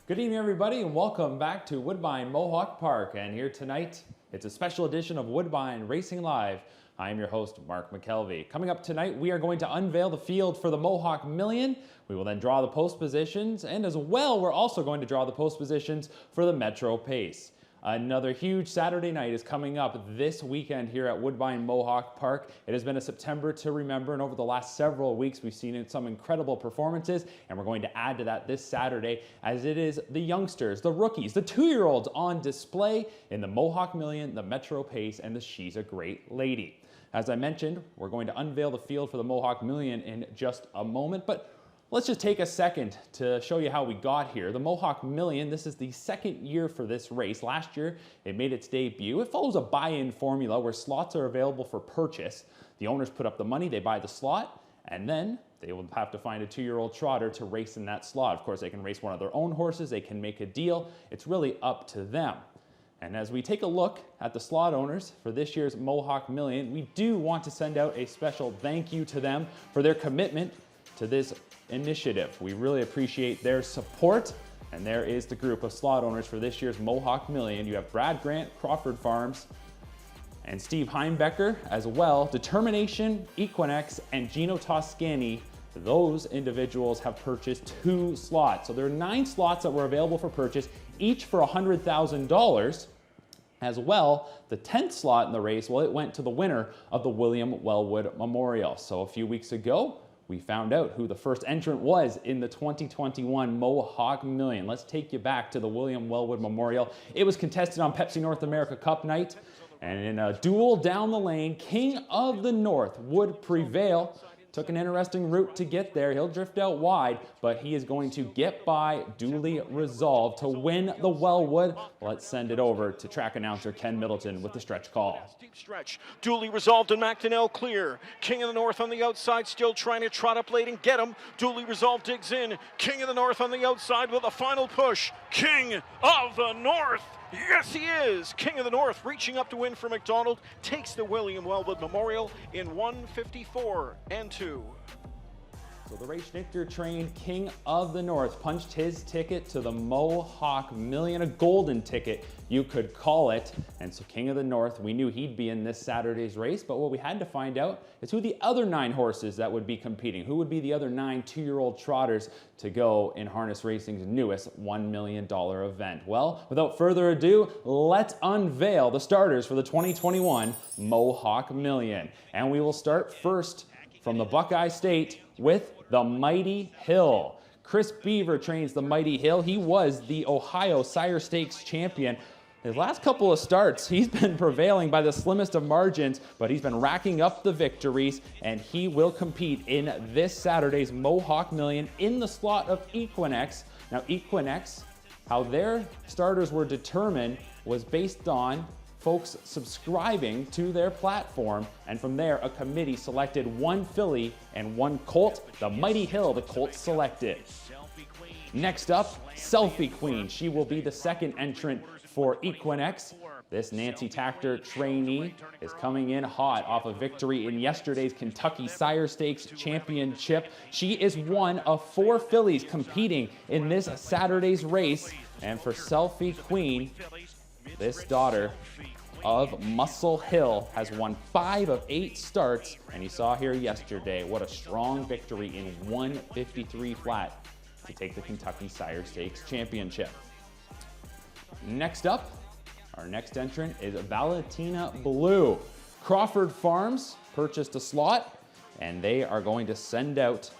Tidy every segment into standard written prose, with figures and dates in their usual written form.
Good evening, everybody, and welcome back to Woodbine Mohawk Park. And here tonight, it's a special edition of Woodbine Racing Live. I am your host, Mark McKelvey. Coming up tonight, we are going to unveil the field for the Mohawk Million. We will then draw the post positions, and as well, we're also going to draw the post positions for the Metro Pace. Another huge Saturday night is coming up this weekend here at Woodbine Mohawk Park. It has been a September to remember, and over the last several weeks, we've seen some incredible performances, and we're going to add to that this Saturday, as it is the youngsters, the rookies, the 2-year-olds on display in the Mohawk Million, the Metro Pace, and the She's a Great Lady. As I mentioned, we're going to unveil the field for the Mohawk Million in just a moment, but let's just take a second to show you how we got here. The Mohawk Million, this is the second year for this race. Last year, it made its debut. It follows a buy-in formula where slots are available for purchase. The owners put up the money, they buy the slot, and then they will have to find a 2-year-old trotter to race in that slot. Of course, they can race one of their own horses, they can make a deal. It's really up to them. And as we take a look at the slot owners for this year's Mohawk Million, we do want to send out a special thank you to them for their commitment to this initiative. We really appreciate their support, and there is the group of slot owners for this year's Mohawk Million. You have Brad Grant, Crawford Farms, and Steve Heimbecker as well. Determination, Equinex, and Gino Toscani. Those individuals have purchased 2 slots. So there are 9 slots that were available for purchase, each for $100,000. As well, the 10th slot in the race, well, it went to the winner of the William Wellwood Memorial. So a few weeks ago, we found out who the first entrant was in the 2021 Mohawk Million. Let's take you back to the William Wellwood Memorial. It was contested on Pepsi North America Cup night, and in a duel down the lane, King of the North would prevail. Took an interesting route to get there. He'll drift out wide, but he is going to get by Duly Resolved to win the Wellwood. Let's send it over to track announcer Ken Middleton with the stretch call. Deep stretch. Duly Resolved and McDonnell clear. King of the North on the outside, still trying to trot up late and get him. Duly Resolved digs in. King of the North on the outside with a final push. King of the North. Yes, he is. King of the North reaching up to win for McDonald. Takes the William Wellwood Memorial in 1:54 and 2. So the Rachnictor trained King of the North punched his ticket to the Mohawk Million, a golden ticket, you could call it. And so King of the North, we knew he'd be in this Saturday's race, but what we had to find out is who the other 9 horses that would be competing. Who would be the other 9 2-year-old trotters to go in harness racing's newest $1 million event? Well, without further ado, let's unveil the starters for the 2021 Mohawk Million. And we will start first from the Buckeye State with the Mighty Hill. Chris Beaver trains the Mighty Hill. He was the Ohio Sire Stakes champion. His last couple of starts, he's been prevailing by the slimmest of margins, but he's been racking up the victories, and he will compete in this Saturday's Mohawk Million in the slot of Equinex. Now, Equinex, how their starters were determined was based on folks subscribing to their platform, and from there a committee selected 1 filly and 1 colt. The Mighty Hill, the colt selected. Next up, Selfie Queen. She will be the second entrant for Equinex. This Nancy Tactor trainee is coming in hot off a victory in yesterday's Kentucky Sire Stakes Championship. She is one of 4 fillies competing in this Saturday's race, and for Selfie Queen, this daughter of Muscle Hill has won 5 of 8 starts, and you saw here yesterday what a strong victory in 1:53 flat to take the Kentucky Sire Stakes Championship. Next up, our next entrant is Valentina Blue. Crawford Farms purchased a slot, and they are going to send out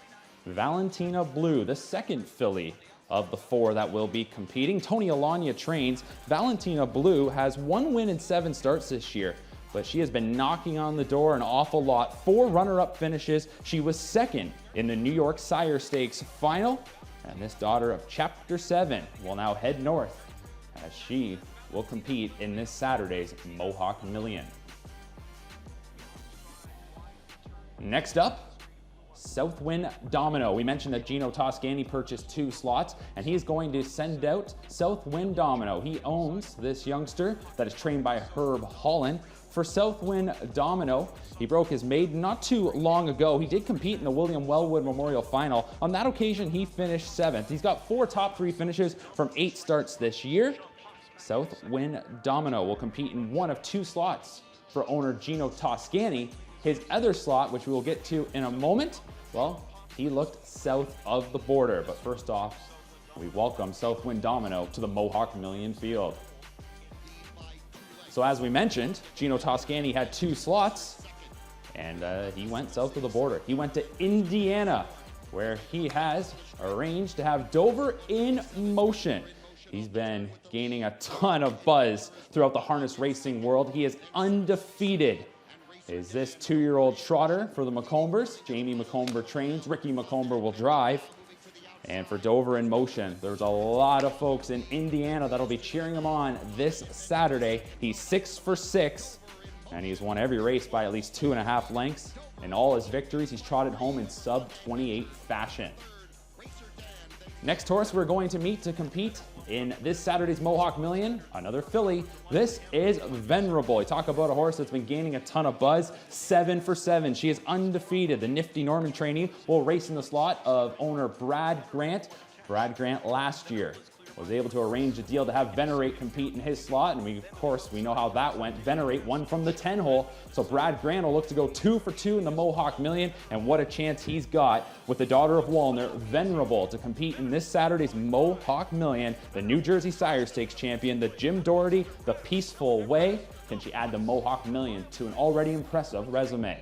Valentina Blue, the second filly of the 4 that will be competing. Tony Alanya trains. Valentina Blue has 1 win in 7 starts this year, but she has been knocking on the door an awful lot. 4 runner-up finishes. She was second in the New York Sire Stakes final, and this daughter of Chapter 7 will now head north as she will compete in this Saturday's Mohawk Million. Next up, Southwind Domino. We mentioned that Gino Toscani purchased 2 slots, and he's going to send out Southwind Domino. He owns this youngster that is trained by Herb Holland. for Southwind Domino. He broke his maiden not too long ago. He did compete in the William Wellwood Memorial Final. On that occasion, he finished 7th. He's got 4 top 3 finishes from 8 starts this year. Southwind Domino will compete in one of 2 slots for owner Gino Toscani. His other slot, which we will get to in a moment, well, he looked south of the border. But first off, we welcome Southwind Domino to the Mohawk Million field. So as we mentioned, Gino Toscani had 2 slots, and he went south of the border. He went to Indiana, where he has arranged to have Dover in Motion. He's been gaining a ton of buzz throughout the harness racing world. He is undefeated. Is this 2-year-old trotter for the McCombers? Jamie McComber trains, Ricky McComber will drive. And for Dover in Motion, there's a lot of folks in Indiana that'll be cheering him on this Saturday. He's 6 for 6, and he's won every race by at least 2.5 lengths. In all his victories, he's trotted home in sub-28 fashion. Next horse we're going to meet to compete in this Saturday's Mohawk Million, another filly. This is Venerable. You talk about a horse that's been gaining a ton of buzz. 7 for 7. She is undefeated. The nifty Norman trainee will race in the slot of owner Brad Grant. Brad Grant last year was able to arrange a deal to have Venerate compete in his slot, and of course we know how that went. Venerate won from the 10 hole, so Brad Grant will look to go 2 for 2 in the Mohawk Million, and what a chance he's got with the daughter of Walner, Venerable, to compete in this Saturday's Mohawk Million. The New Jersey Sire Stakes champion, the Jim Doherty, the Peaceful Way. Can she add the Mohawk Million to an already impressive resume?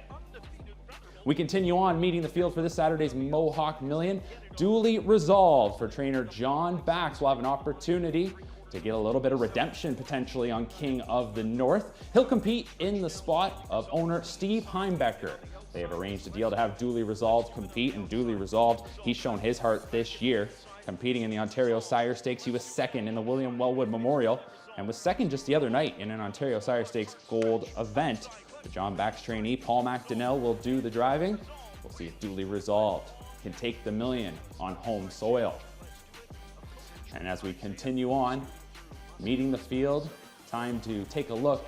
We continue on meeting the field for this Saturday's Mohawk Million. Duly resolved for trainer John Bax will have an opportunity to get a little bit of redemption potentially on King of the North. He'll compete in the spot of owner Steve Heimbecker. They have arranged a deal to have Duly Resolved compete, and Duly Resolved, he's shown his heart this year. Competing in the Ontario Sire Stakes, he was 2nd in the William Wellwood Memorial and was 2nd just the other night in an Ontario Sire Stakes Gold event. The John Bax trainee, Paul McDonnell, will do the driving. We'll see if Duly Resolved can take the million on home soil. And as we continue on, meeting the field, time to take a look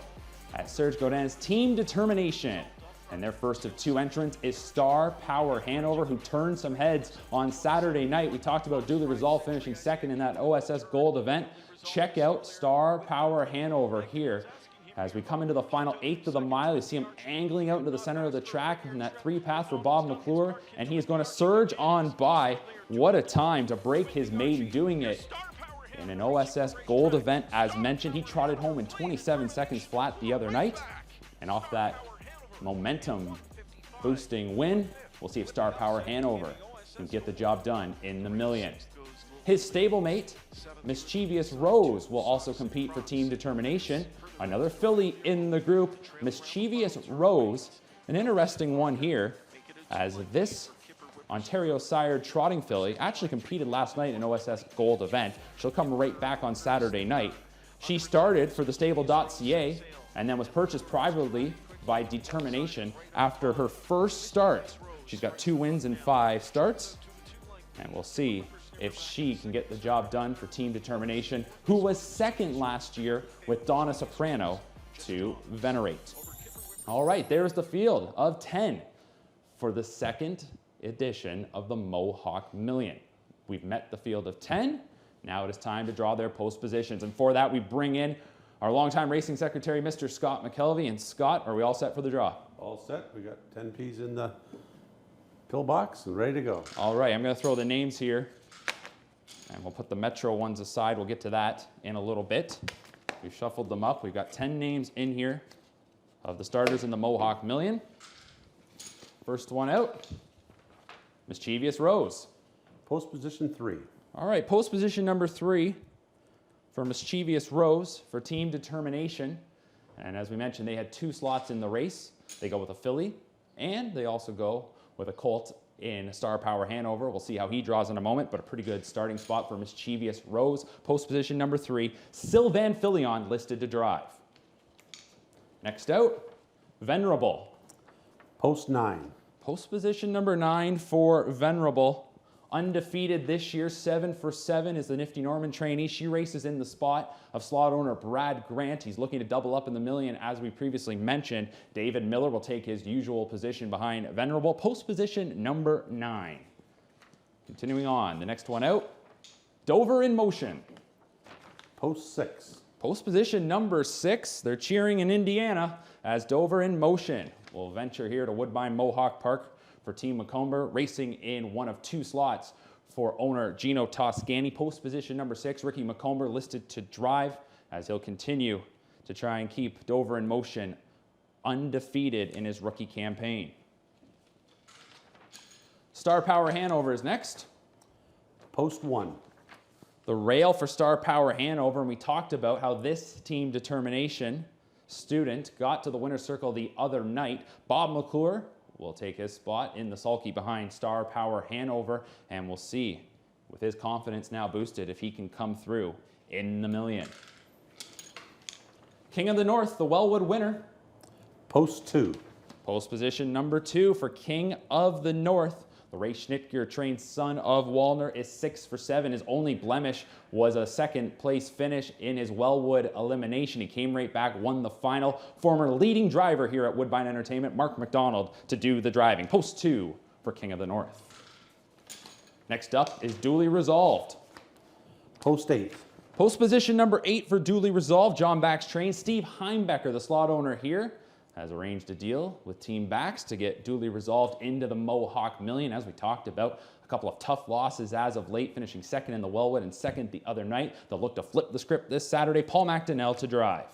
at Serge Godin's Team Determination. And their first of 2 entrants is Star Power Hanover, who turned some heads on Saturday night. We talked about Duly Resolved finishing 2nd in that OSS Gold event. Check out Star Power Hanover here. As we come into the final 1/8 of the mile, you see him angling out into the center of the track in that 3 path for Bob McClure, and he is going to surge on by. What a time to break his maiden doing it in an OSS Gold event. As mentioned, he trotted home in 27 seconds flat the other night, and off that momentum boosting win, we'll see if Star Power Hanover can get the job done in the million. His stablemate, Mischievous Rose, will also compete for Team Determination. Another filly in the group, Mischievous Rose. An interesting one here, as this Ontario sired trotting filly actually competed last night in an OSS Gold event. She'll come right back on Saturday night. She started for the stable.ca and then was purchased privately by Determination after her first start. She's got 2 wins in 5 starts, and we'll see if she can get the job done for Team Determination, who was 2nd last year with Donna Soprano to Venerate. All right, there's the field of 10 for the 2nd edition of the Mohawk Million. We've met the field of 10. Now it is time to draw their post positions. And for that, we bring in our longtime racing secretary, Mr. Scott McKelvey. And Scott, are we all set for the draw? All set. We got 10 Ps in the pillbox and ready to go. All right, I'm going to throw the names here. And we'll put the Metro ones aside. We'll get to that in a little bit. We've shuffled them up. We've got 10 names in here of the starters in the Mohawk Million. First one out, Mischievous Rose. Post position 3. All right, post position number 3 for Mischievous Rose for Team Determination. And as we mentioned, they had 2 slots in the race. They go with a filly, and they also go with a colt in Star Power Hanover. We'll see how he draws in a moment, but a pretty good starting spot for Mischievous Rose. Post position number 3, Sylvan Filion listed to drive. Next out, Venerable. Post 9. Post position number 9 for Venerable. undefeated this year, 7 for 7 is the nifty Norman trainee. She races in the spot of slot owner Brad Grant. He's looking to double up in the million, as we previously mentioned. David Miller will take his usual position behind Venerable, post position number 9. Continuing on, the next one out, Dover in Motion. Post 6. Post position number 6. They're cheering in Indiana as Dover in Motion will venture here to Woodbine Mohawk Park for Team Macomber, racing in one of 2 slots for owner Gino Toscani. Post position number 6, Ricky Macomber listed to drive as he'll continue to try and keep Dover in Motion undefeated in his rookie campaign. Star Power Hanover is next. Post 1. The rail for Star Power Hanover, and we talked about how this team determination student got to the winner's circle the other night. Bob McClure will take his spot in the sulky behind Star Power Hanover, and we'll see, with his confidence now boosted, if he can come through in the million. King of the North, the Wellwood winner. Post 2. Post position number 2 for King of the North. The Ray Schnitger trained son of Wallner is 6 for 7. His only blemish was a second place finish in his Wellwood elimination. He came right back, won the final. Former leading driver here at Woodbine Entertainment, Mark McDonald, to do the driving. Post 2 for King of the North. Next up is Duly Resolved. Post 8. Post position number 8 for Duly Resolved, John Bax trained. Steve Heimbecker, the slot owner here, has arranged a deal with Team Bax to get Duly Resolved into the Mohawk Million. As we talked about, a couple of tough losses as of late, finishing 2nd in the Wellwood and 2nd the other night. They'll look to flip the script this Saturday. Paul McDonnell to drive.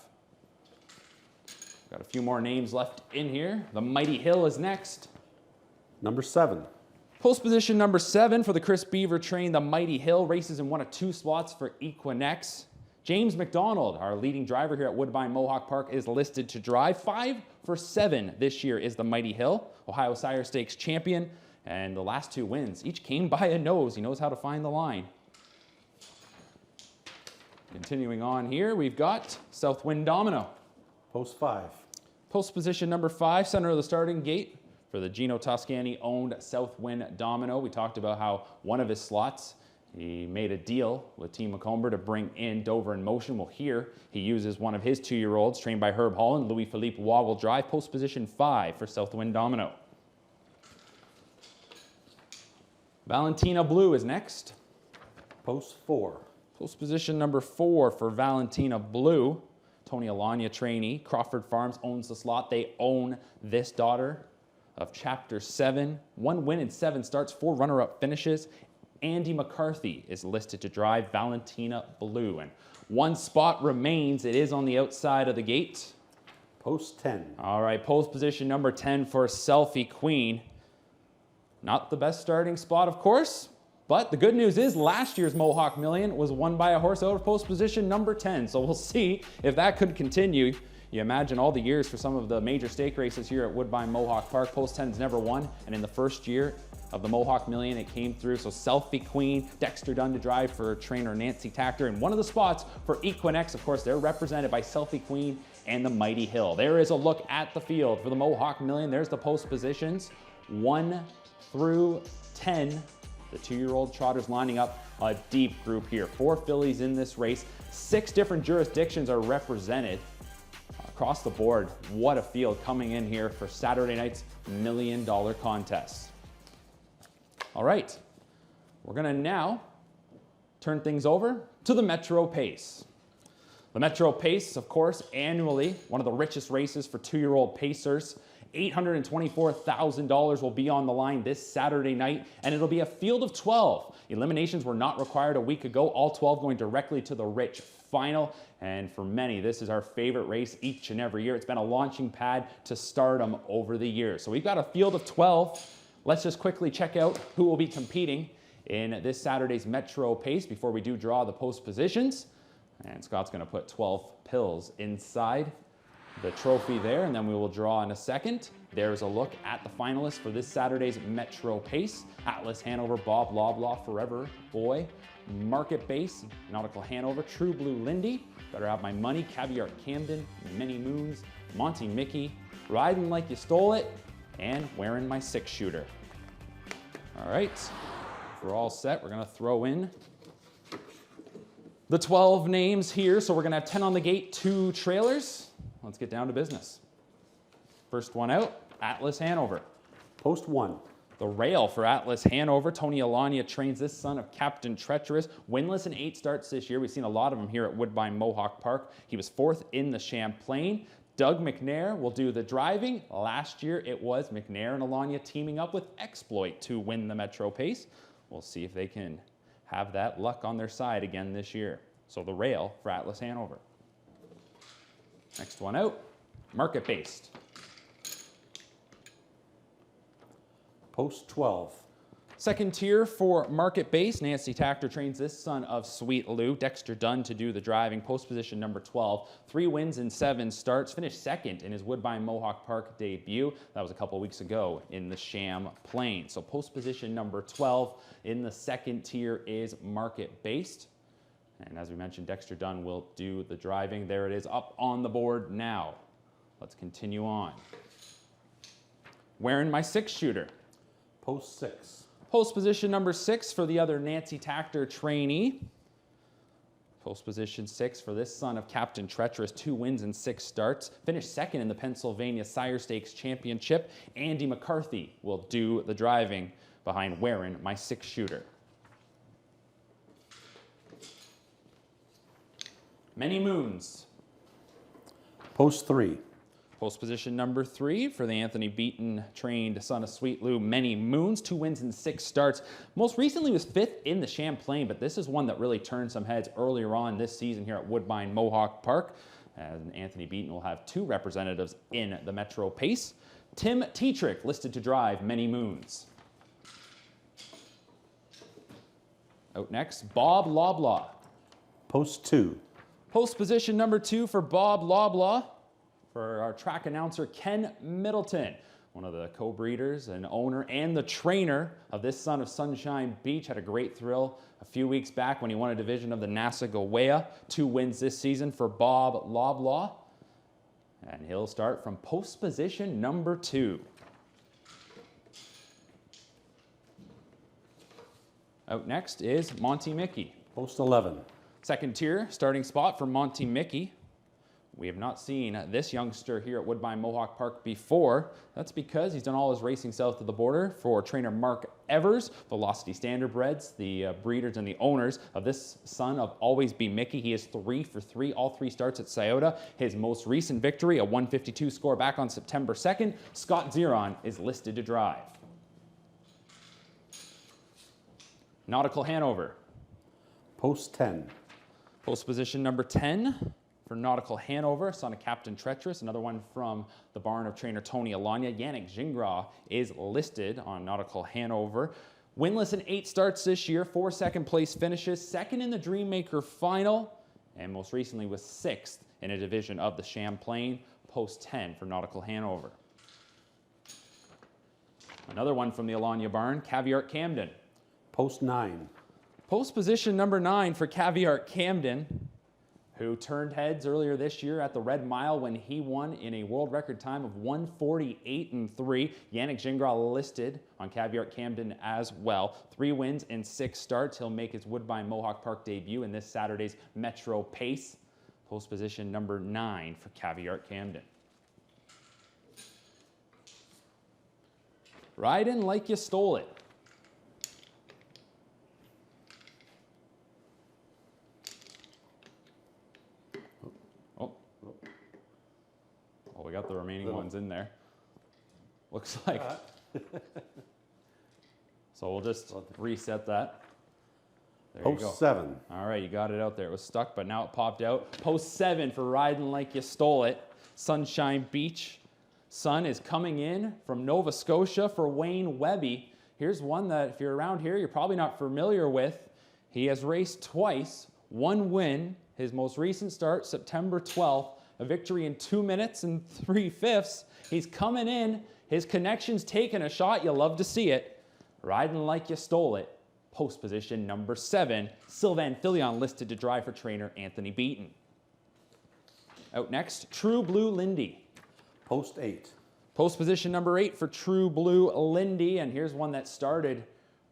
Got a few more names left in here. The Mighty Hill is next. Number 7. Post position number 7 for the Chris Beaver train, the Mighty Hill, races in one of 2 spots for Equinex. James McDonald, our leading driver here at Woodbine Mohawk Park, is listed to drive. 5 for 7 this year is the Mighty Hill, Ohio Sire Stakes champion, and the last 2 wins each came by a nose. He knows how to find the line. Continuing on here, we've got Southwind Domino. Post 5. Post position number 5, center of the starting gate for the Gino Toscani-owned Southwind Domino. We talked about how one of his slots, he made a deal with Team Macomber to bring in Dover in Motion. Well, here he uses one of his 2-year-olds trained by Herb Holland. Louis-Philippe Waugh will drive. Post position 5 for Southwind Domino. Valentina Blue is next. Post 4. Post position number 4 for Valentina Blue. Tony Alanya trainee. Crawford Farms owns the slot. They own this daughter of Chapter 7. 1 win in 7 starts, 4 runner-up finishes. Andy McCarthy is listed to drive Valentina Blue, and 1 spot remains. It is on the outside of the gate. Post 10. All right, post position number 10 for Selfie Queen. Not the best starting spot, of course, but the good news is last year's Mohawk Million was won by a horse out of post position number 10, so we'll see if that could continue. You imagine all the years for some of the major stake races here at Woodbine Mohawk Park. Post 10's never won, and in the first year of the Mohawk Million, it came through. So Selfie Queen, Dexter Dunn to drive for trainer Nancy Tactor. And one of the spots for Equinex, of course, they're represented by Selfie Queen and the Mighty Hill. There is a look at the field for the Mohawk Million. There's the post positions, 1 through 10. The 2-year-old trotters lining up a deep group here. 4 fillies in this race. 6 different jurisdictions are represented across the board. What a field coming in here for Saturday night's $1 million contest. All right, we're gonna now turn things over to the Metro Pace. The Metro Pace, of course, annually one of the richest races for 2-year-old pacers. $824,000 will be on the line this Saturday night, and it'll be a field of 12. Eliminations were not required a week ago, all 12 going directly to the Rich Final. And for many, this is our favorite race each and every year. It's been a launching pad to stardom over the years. So we've got a field of 12. Let's just quickly check out who will be competing in this Saturday's Metro Pace before we do draw the post positions. And Scott's going to put 12 pills inside the trophy there, and then we will draw in a second. There's a look at the finalists for this Saturday's Metro Pace. Atlas Hanover, Bob Loblaw, Forever Boy, Market Base, Nautical Hanover, True Blue Lindy, Better Have My Money, Caviar Camden, Many Moons, Monty Mickey, Riding Like You Stole It, and Wearing My 6-shooter. All right, We're all set. We're going to throw in the 12 names here. So we're going to have 10 on the gate, 2 trailers. Let's get down to business. First one out, Atlas Hanover. Post 1. The rail for Atlas Hanover. Tony Alania trains this son of Captain Treacherous. Winless in 8 starts this year. We've seen a lot of him here at Woodbine Mohawk Park. He was 4th in the Champlain. Doug McNair will do the driving. Last year it was McNair and Alania teaming up with Exploit to win the Metro Pace. We'll see if they can have that luck on their side again this year. So the rail for Atlas Hanover. Next one out, Market Based. Post 12. Second tier for Market Base. Nancy Tactor trains this son of Sweet Lou. Dexter Dunn to do the driving. Post position number 12. 3 wins in 7 starts. Finished 2nd in his Woodbine Mohawk Park debut. That was a couple weeks ago in the Champlain. So post position number 12 in the second tier is Market Based. And as we mentioned, Dexter Dunn will do the driving. There it is up on the board now. Let's continue on. Wearing my 6-shooter. Post 6. Post position number 6 for the other Nancy Tactor trainee. Post position 6 for this son of Captain Treacherous. 2 wins in 6 starts. Finished 2nd in the Pennsylvania Sire Stakes Championship. Andy McCarthy will do the driving behind Wearing my 6-shooter. Many Moons. Post 3. Post position number 3 for the Anthony Beaton trained son of Sweet Lou, Many Moons. 2 wins in 6 starts. Most recently was 5th in the Champlain, but this is one that really turned some heads earlier on this season here at Woodbine Mohawk Park. And Anthony Beaton will have 2 representatives in the Metro Pace. Tim Tetrick listed to drive Many Moons. Out next, Bob Loblaw. Post 2. Post position number 2 for Bob Loblaw. For our track announcer, Ken Middleton, one of the co-breeders and owner and the trainer of this son of Sunshine Beach. Had a great thrill a few weeks back when he won a division of the Nassagaweya. 2 wins this season for Bob Loblaw. And he'll start from post position number 2. Out next is Monty Mickey. Post 11. Second tier starting spot for Monty Mickey. We have not seen this youngster here at Woodbine Mohawk Park before. That's because he's done all his racing south of the border for trainer Mark Evers, Velocity Standardbreds, the breeders and the owners of this son of Always Be Mickey. He is 3 for 3, all 3 starts at Scioto. His most recent victory, a 152 score back on September 2nd. Scott Zeron is listed to drive. Nautical Hanover. Post 10. Post position number 10. For Nautical Hanover, son of Captain Treacherous, another one from the barn of trainer Tony Alania. Yannick Gingras is listed on Nautical Hanover. Winless in 8 starts this year, 4 second-place finishes, 2nd in the Dreammaker Final, and most recently was 6th in a division of the Champlain. Post 10 for Nautical Hanover. Another one from the Alania barn, Caviar Camden. Post 9. Post position number 9 for Caviar Camden, who turned heads earlier this year at the Red Mile when he won in a world record time of 1:48.3. Yannick Gingras listed on Caviar Camden as well. 3 wins in 6 starts. He'll make his Woodbine Mohawk Park debut in this Saturday's Metro Pace. Post position number 9 for Caviar Camden. Riding like you stole it. Oh, we got the remaining ones in there. Looks like. So we'll just reset that. There you go. Post 7. All right, you got it out there. It was stuck, but now it popped out. Post 7 for Riding Like You Stole It. Sunshine Beach. Sun is coming in from Nova Scotia for Wayne Webby. Here's one that if you're around here, you're probably not familiar with. He has raced twice, 1 win. His most recent start, September 12th. A victory in 2 minutes and 3/5. He's coming in. His connection's taking a shot. You'll love to see it. Riding Like You Stole It. Post position number 7. Sylvain Filion listed to drive for trainer Anthony Beaton. Out next, True Blue Lindy. Post 8. Post position number 8 for True Blue Lindy. And here's one that started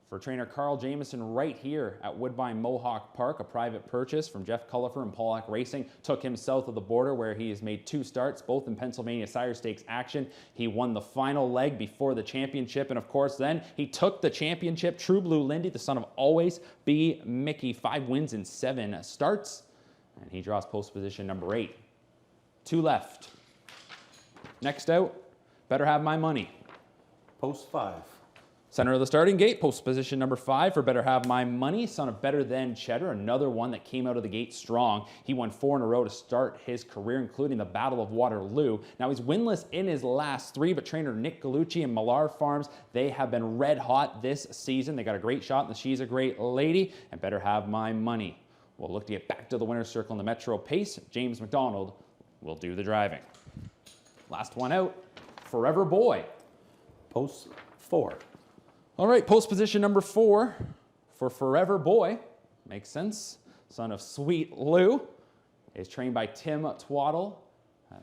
for trainer Carl Jamieson right here at Woodbine Mohawk Park. A private purchase from Jeff Cullifer and Pollock Racing took him south of the border, where he has made 2 starts, both in Pennsylvania Sire Stakes action. He won the final leg before the championship, and of course then he took the championship. True Blue Lindy, the son of Always Be Mickey, 5 wins in 7 starts, and he draws post position number 8. 2 left. Next out, Better Have My Money. Post 5. Center of the starting gate, post position number 5 for Better Have My Money, son of Better Than Cheddar, another one that came out of the gate strong. He won 4 in a row to start his career, including the Battle of Waterloo. Now he's winless in his last 3, but trainer Nick Gallucci and Millar Farms, they have been red hot this season. They got a great shot in the She's a Great Lady and Better Have My Money. We'll look to get back to the winner's circle in the Metro Pace. James McDonald will do the driving. Last one out, Forever Boy. Post 4. All right, post position number 4 for Forever Boy. Makes sense. Son of Sweet Lou. Is trained by Tim Twaddle,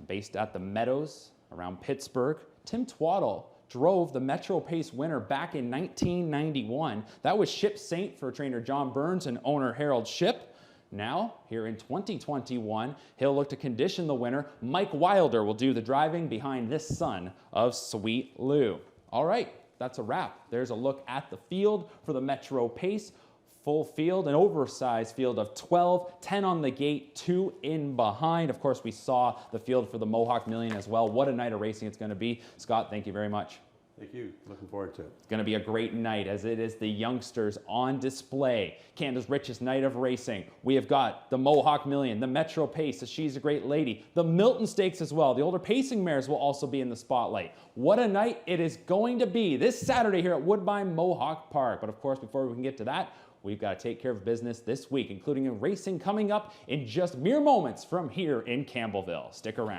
based at the Meadows around Pittsburgh. Tim Twaddle drove the Metro Pace winner back in 1991. That was Ship Saint for trainer John Burns and owner Harold Ship. Now, here in 2021, he'll look to condition the winner. Mike Wilder will do the driving behind this son of Sweet Lou. All right. That's a wrap. There's a look at the field for the Metro Pace. Full field, an oversized field of 12, 10 on the gate, 2 in behind. Of course, we saw the field for the Mohawk Million as well. What a night of racing it's going to be. Scott, thank you very much. Thank you. Looking forward to it. It's going to be a great night, as it is the youngsters on display. Canada's richest night of racing. We have got the Mohawk Million, the Metro Pace, the She's a Great Lady, the Milton Stakes as well. The older pacing mares will also be in the spotlight. What a night it is going to be this Saturday here at Woodbine Mohawk Park. But of course, before we can get to that, we've got to take care of business this week, including a racing coming up in just mere moments from here in Campbellville. Stick around.